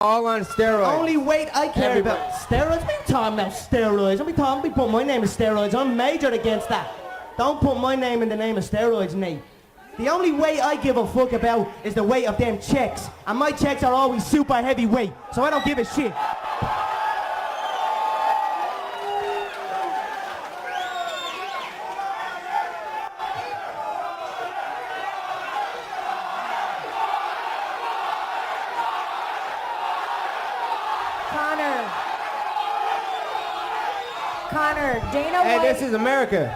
All on steroids. Only weight I care about. Steroids? What are you talking about steroids? Don't be putting my name in steroids. I'm majored against that. Don't put my name in the name of steroids, Nate. The only weight I give a fuck about is the weight of them checks. And my checks are always super heavyweight, so I don't give a shit. Connor, Dana White. Hey, this is America.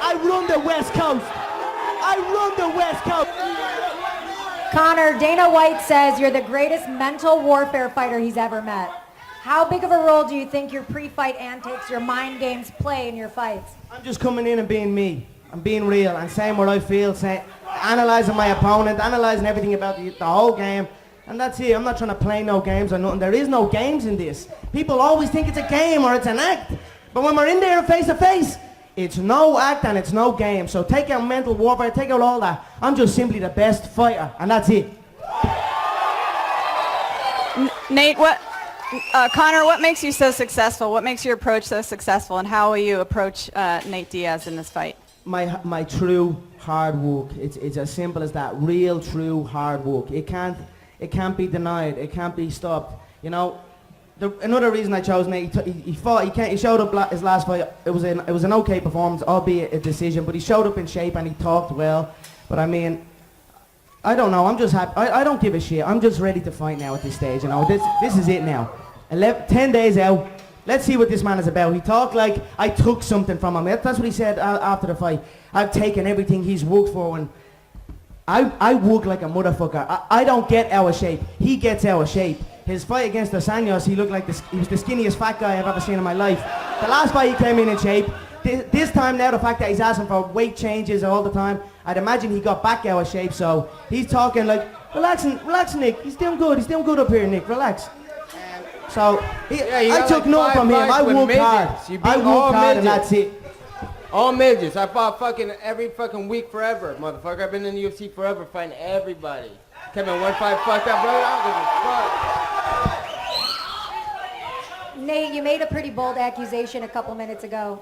I run the West Coast. I run the West Coast. Connor, Dana White says you're the greatest mental warfare fighter he's ever met. How big of a role do you think your pre-fight antics, your mind games play in your fights? I'm just coming in and being me. I'm being real and saying what I feel, analysing my opponent, analysing everything about the whole game. And that's it. I'm not trying to play no games or nothing. There is no games in this. People always think it's a game or it's an act. But when we're in there face to face, it's no act and it's no game. So take out mental warfare, take out all that. I'm just simply the best fighter, and that's it. Nate, Connor, what makes you so successful? What makes your approach so successful, and how will you approach Nate Diaz in this fight? My true hard work. It's as simple as that. Real, true hard work. It can't be denied. It can't be stopped. You know, another reason I chose Nate, he fought. He showed up his last fight. It was an okay performance, albeit a decision. But he showed up in shape and he talked well. But I mean, I don't know. I'm just happy. I don't give a shit. I'm just ready to fight now at this stage. You know, this is it now. 10 days out. Let's see what this man is about. He talked like I took something from him. That's what he said after the fight. I've taken everything he's worked for, and I work like a motherfucker. I don't get out of shape. He gets out of shape. His fight against Dos Anjos, he looked like he was the skinniest fat guy I've ever seen in my life. The last fight he came in shape. This time now, the fact that he's asking for weight changes all the time, I'd imagine he got back out of shape. So he's talking like, relax, Nick. He's doing good. He's doing good up here, Nick. Relax. So I took note from him. I worked hard. I worked hard, and that's it. All midgets. I fought fucking every fucking week forever, motherfucker. I've been in the UFC forever fighting everybody. Came in one fight, fucked up, brother. I don't give a fuck. Nate, you made a pretty bold accusation a couple minutes ago.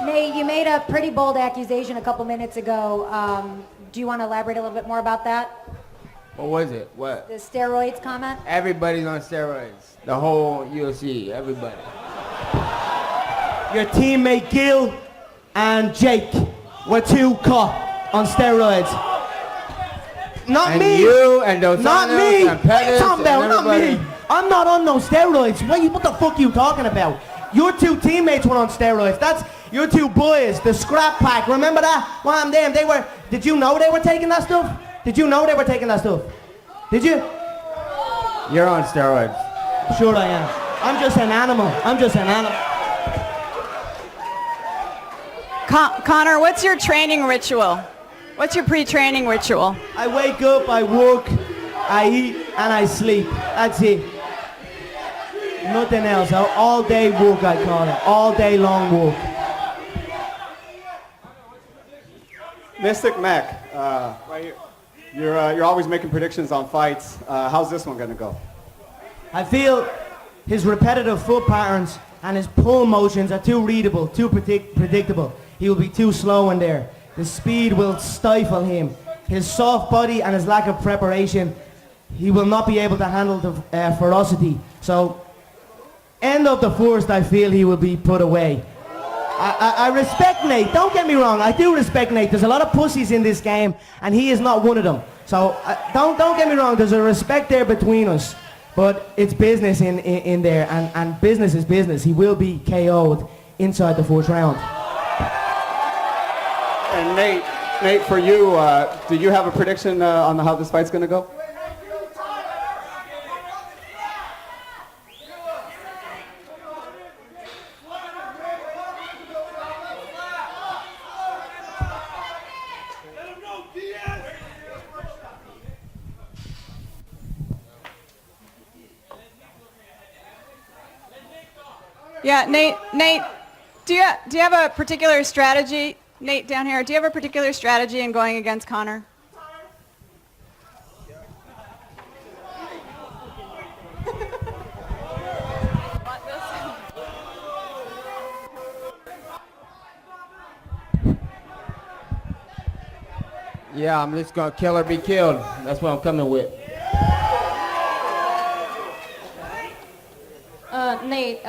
Nate, you made a pretty bold accusation a couple minutes ago. Do you want to elaborate a little bit more about that? What was it? What? The steroids comment? Everybody's on steroids. The whole UFC, everybody. Your teammate Gil and Jake were two caught on steroids. Not and me. You and those not me. And Pettis what are you talking about? Not everybody. me. I'm not on no steroids. What the fuck are you talking about? Your two teammates were on steroids. That's your two boys, the scrap pack. Remember that? Well, I'm damn. Did you know they were taking that stuff? Did you know they were taking that stuff? Did you? You're on steroids. Sure I am. I'm just an animal. I'm just an animal. Connor, what's your training ritual? What's your pre-training ritual? I wake up, I work, I eat, and I sleep. That's it. Nothing else. All day work, I call it. All day long work. Mystic Mac, right here. You're always making predictions on fights. How's this one gonna go? I feel his repetitive foot patterns and his pull motions are too readable, too predictable. He will be too slow in there. The speed will stifle him. His soft body and his lack of preparation, he will not be able to handle the ferocity. So, end of the first, I feel he will be put away. I respect Nate. Don't get me wrong. I do respect Nate. There's a lot of pussies in this game, and he is not one of them. So don't get me wrong. There's a respect there between us, but it's business in there, and business is business. He will be KO'd inside the fourth round. And Nate, for you, do you have a prediction on how this fight's gonna go? Yeah, Nate, do you have a particular strategy? Nate down here, do you have a particular strategy in going against Conor? Yeah, I'm just gonna kill or be killed. That's what I'm coming with. Nate,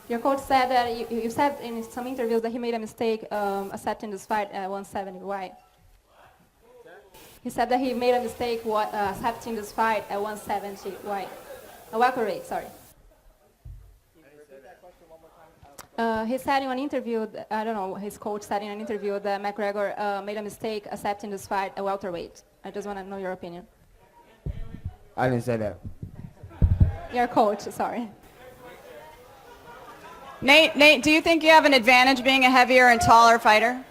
your coach said that you said in some interviews that he made a mistake accepting this fight at 170. Why? He said that he made a mistake accepting this fight at 170. Why? A welterweight, sorry. He said in an interview, I don't know, his coach said in an interview that McGregor made a mistake accepting this fight at welterweight. I just want to know your opinion. I didn't say that. Your coach, sorry. Nate, do you think you have an advantage being a heavier and taller fighter?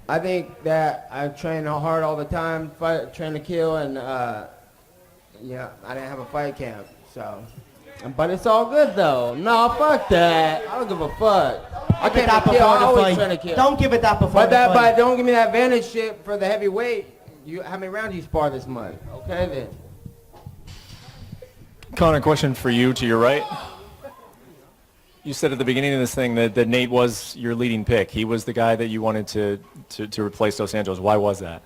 I think that I train hard all the time, train to kill, and yeah, I didn't have a fight camp, so. But it's all good though. No, fuck that. I don't give a fuck. I Give it can't that kill. before I the always fight. trying to kill. Don't give it that before But the fight. but don't give me that advantage shit for the heavyweight. How many rounds you spar this month? Okay then. Conor, question for you to your right. You said at the beginning of this thing that Nate was your leading pick. He was the guy that you wanted to replace Dos Anjos. Why was that?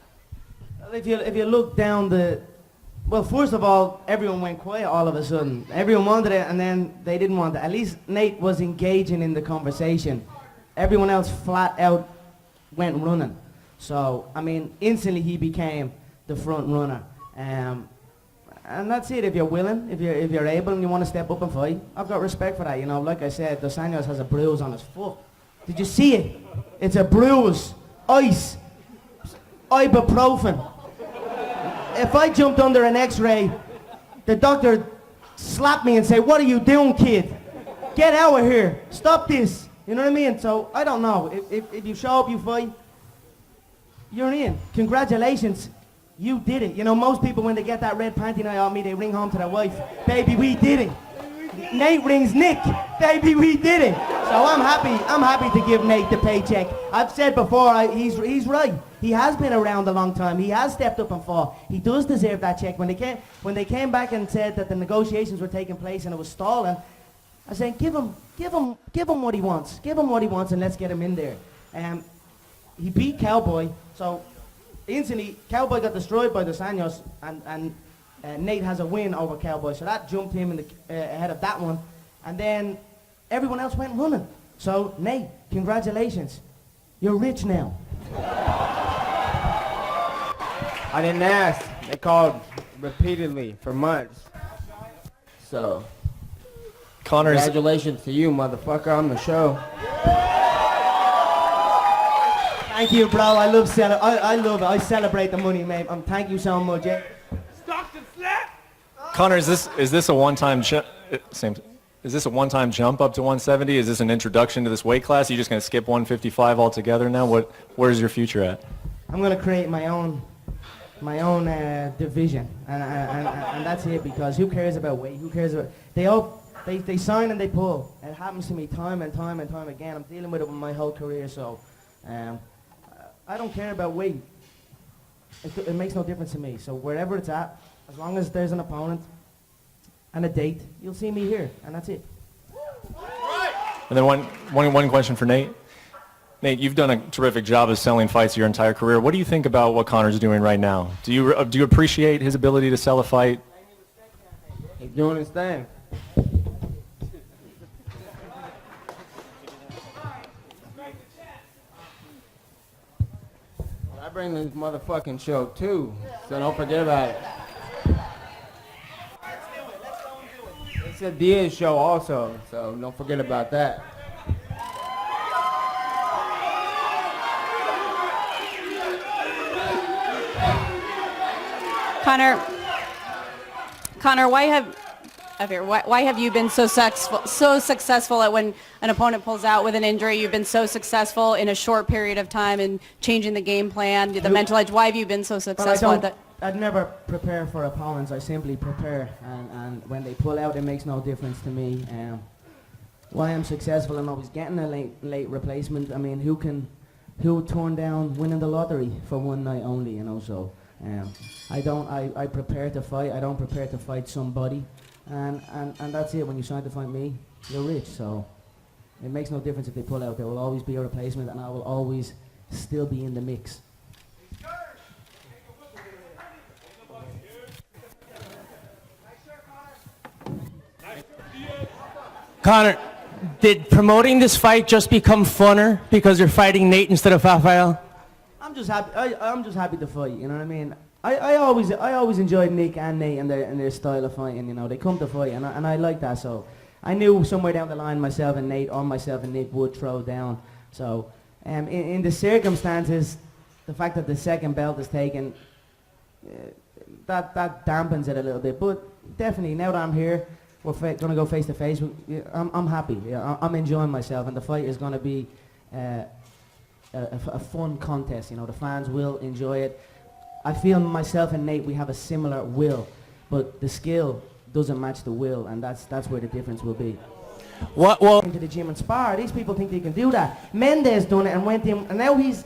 Well, if you look down well, first of all, everyone went quiet all of a sudden. Everyone wanted it, and then they didn't want it. At least Nate was engaging in the conversation. Everyone else flat out went running. So, I mean, instantly he became the front runner. And that's it. If you're willing, if you're able, and you want to step up and fight, I've got respect for that. You know, like I said, Dos Anjos has a bruise on his foot. Did you see it? It's a bruise. Ice. Ibuprofen. If I jumped under an X-ray, the doctor slapped me and say, "What are you doing, kid? Get out of here. Stop this." You know what I mean? So I don't know. If you show up, you fight, you're in. Congratulations. You did it. You know, most people, when they get that red panty night on me, they ring home to their wife. Baby, we did it. Nate rings Nick. Baby, we did it. So I'm happy to give Nate the paycheck. I've said before, he's right. He has been around a long time. He has stepped up and fought. He does deserve that check. When they came back and said that the negotiations were taking place and it was stalling, I said, give him what he wants. Give him what he wants, and let's get him in there. He beat Cowboy, so instantly Cowboy got destroyed by Dos Anjos, and Nate has a win over Cowboy, so that jumped him in ahead of that one, and then everyone else went running. So Nate, congratulations, you're rich now. I didn't ask. They called repeatedly for months. So, Conor's congratulations to you, motherfucker, on the show. Thank you, bro. I love it. I celebrate the money, mate. Thank you so much. Yeah. Conor, is this a one-time is this a one-time jump up to 170? Is this an introduction to this weight class? Are you just going to skip 155 altogether now? Where's your future at? I'm gonna create my own division, and that's it. Because who cares about weight? Who cares about they sign and they pull. It happens to me time and time and time again. I'm dealing with it my whole career, so I don't care about weight. It makes no difference to me. So wherever it's at, as long as there's an opponent and a date, you'll see me here, and that's it. And then one question for Nate. Nate, you've done a terrific job of selling fights your entire career. What do you think about what Conor's doing right now? Do you appreciate his ability to sell a fight? He's doing his thing. I bring this motherfucking show too, so don't forget about it. It's a Diaz show also, so don't forget about that. Conor, why have you been so successful at when an opponent pulls out with an injury? You've been so successful in a short period of time in changing the game plan, the mental edge. Why have you been so successful at that? I'd never prepare for opponents. I simply prepare, and when they pull out, it makes no difference to me. why I'm successful and always getting a late replacement. I mean, who turned down winning the lottery for one night only, you know? So I prepare to fight. I don't prepare to fight somebody, and that's it. When you sign to fight me, you're rich. So it makes no difference if they pull out. There will always be a replacement, and I will always still be in the mix. Conor, did promoting this fight just become funner because you're fighting Nate instead of Rafael? I'm just happy. I'm just happy to fight. You know what I mean? I always enjoyed Nick and Nate and their style of fighting. You know, they come to fight, and I like that. So I knew somewhere down the line myself and Nate or myself and Nick would throw down. So in the circumstances, the fact that the second belt is taken, that dampens it a little bit. But definitely, now that I'm here, we're going to go face to face. I'm happy. Yeah, I'm enjoying myself, and the fight is going to be a fun contest. You know, the fans will enjoy it. I feel myself and Nate, we have a similar will, but the skill doesn't match the will, and that's where the difference will be. What? Well, Into the gym and spar. These people think they can do that. Mendes done it and went in, and now his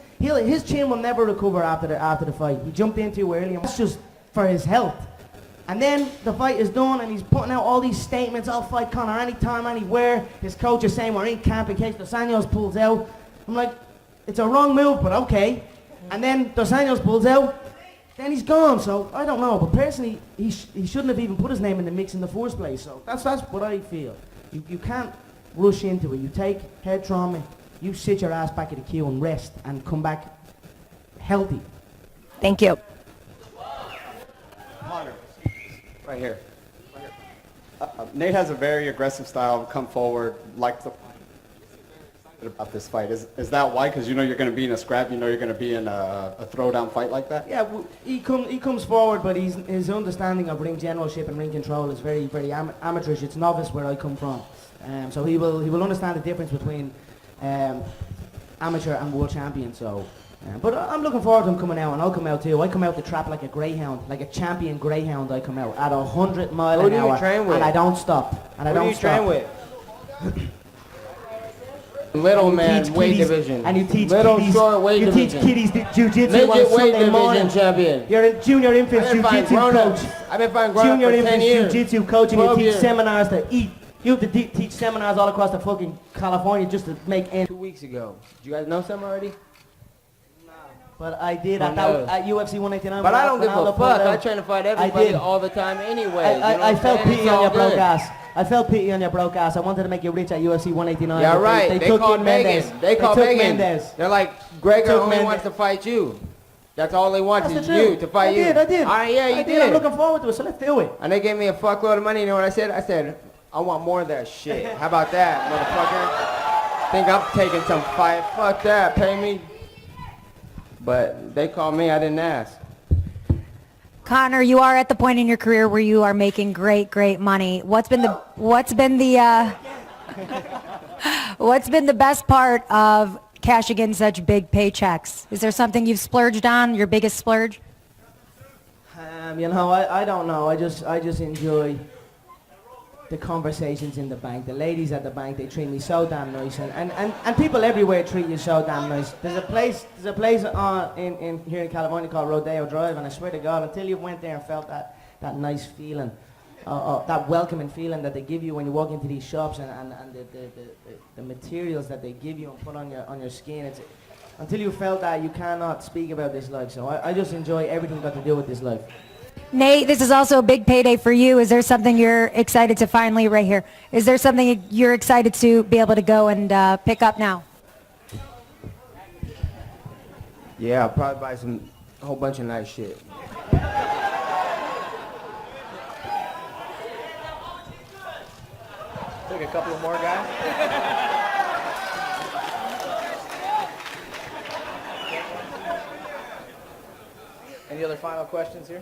chin will never recover after the fight. He jumped in too early, and that's just for his health. And then the fight is done, and he's putting out all these statements. I'll fight Conor anytime, anywhere. His coach is saying we're in camp in case Dos Anjos pulls out. I'm like, it's a wrong move, but okay. And then Dos Anjos pulls out, then he's gone. So I don't know, but personally, he shouldn't have even put his name in the mix in the first place. So that's what I feel. You can't rush into it. You take head trauma, you sit your ass back at the queue and rest and come back healthy. Thank you. Right here. Nate has a very aggressive style, come forward, likes the fight. Excited about this fight. Is that why? Because you know you're going to be in a scrap, you know you're going to be in a throwdown fight like that? Yeah, he comes forward, but his understanding of ring generalship and ring control is very, very amateurish. It's novice where I come from. So he will understand the difference between amateur and world champion. So, but I'm looking forward to him coming out, and I'll come out too. I come out to trap like a greyhound, like a champion greyhound. I come out at 100 miles an hour, and I don't stop. And I don't stop. Who do you train with? Little man weight division. And you teach little kiddies, short weight you division. teach kiddies jiu-jitsu Midget on weight Sunday division morning. champion. You're a junior infants jiu-jitsu coach. I've been fighting grown Junior for 10 infants years. jiu-jitsu coach, and you 12 teach years. seminars to eat. You have to teach seminars all across the fucking California just to make ends. 2 weeks ago. Do you guys know something already? But I did Who at knows? UFC 189. But I don't give Ronaldo a pulled fuck. I out. train to fight I everybody did. all the time anyway. I felt pity on your broke good. ass. I felt pity on your broke ass. I wanted to make you rich at UFC 189. Yeah, but right. They took called in Megan. Mendes. They called took Megan. Mendes. They're like, Gregor took only Mendes. wants to fight you. That's all they want That's is the you truth. to fight you. I did. All right, yeah, you I did. I'm looking forward to it, so let's do it. And they gave me a fuckload of money. You know what I said? I said, I want more of that shit. How about that, motherfucker? Think I'm taking some fight? Fuck that. Pay me. But they called me. I didn't ask. Conor, you are at the point in your career where you are making great, great money. What's been the best part of cashing in such big paychecks? Is there something you've splurged on? Your biggest splurge? You know, I don't know. I just enjoy the conversations in the bank. The ladies at the bank, they treat me so damn nice, and people everywhere treat you so damn nice. There's a place in here in California called Rodeo Drive, and I swear to God, until you went there and felt that nice feeling, that welcoming feeling that they give you when you walk into these shops, and the materials that they give you and put on your skin, until you felt that, you cannot speak about this life. So I just enjoy everything got to do with this life. Nate, this is also a big payday for you. Is there something you're excited to finally, right here, is there something you're excited to be able to go and pick up now? Yeah, I'll probably buy a whole bunch of nice shit. Take a couple of more guys. Any other final questions here?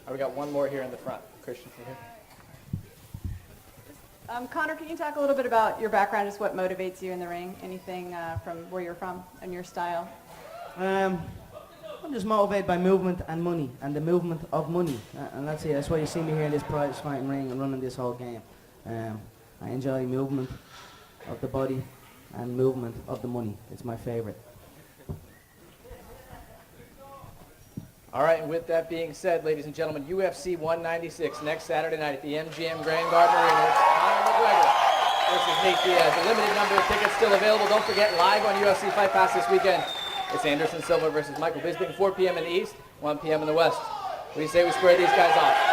We got one more here in the front. Christian, here. Conor, can you talk a little bit about your background, just what motivates you in the ring? Anything from where you're from and your style? I'm just motivated by movement and money, and the movement of money, and that's it. That's why you see me here in this prize fighting ring and running this whole game. I enjoy movement of the body and movement of the money. It's my favorite. All right, and with that being said, ladies and gentlemen, UFC 196 next Saturday night at the MGM Grand Garden Arena. It's Conor McGregor versus Nate Diaz. A limited number of tickets still available. Don't forget, live on UFC Fight Pass this weekend, it's Anderson Silva versus Michael Bisping, 4 p.m. in the East, 1 p.m. in the West. What do you say we square these guys off?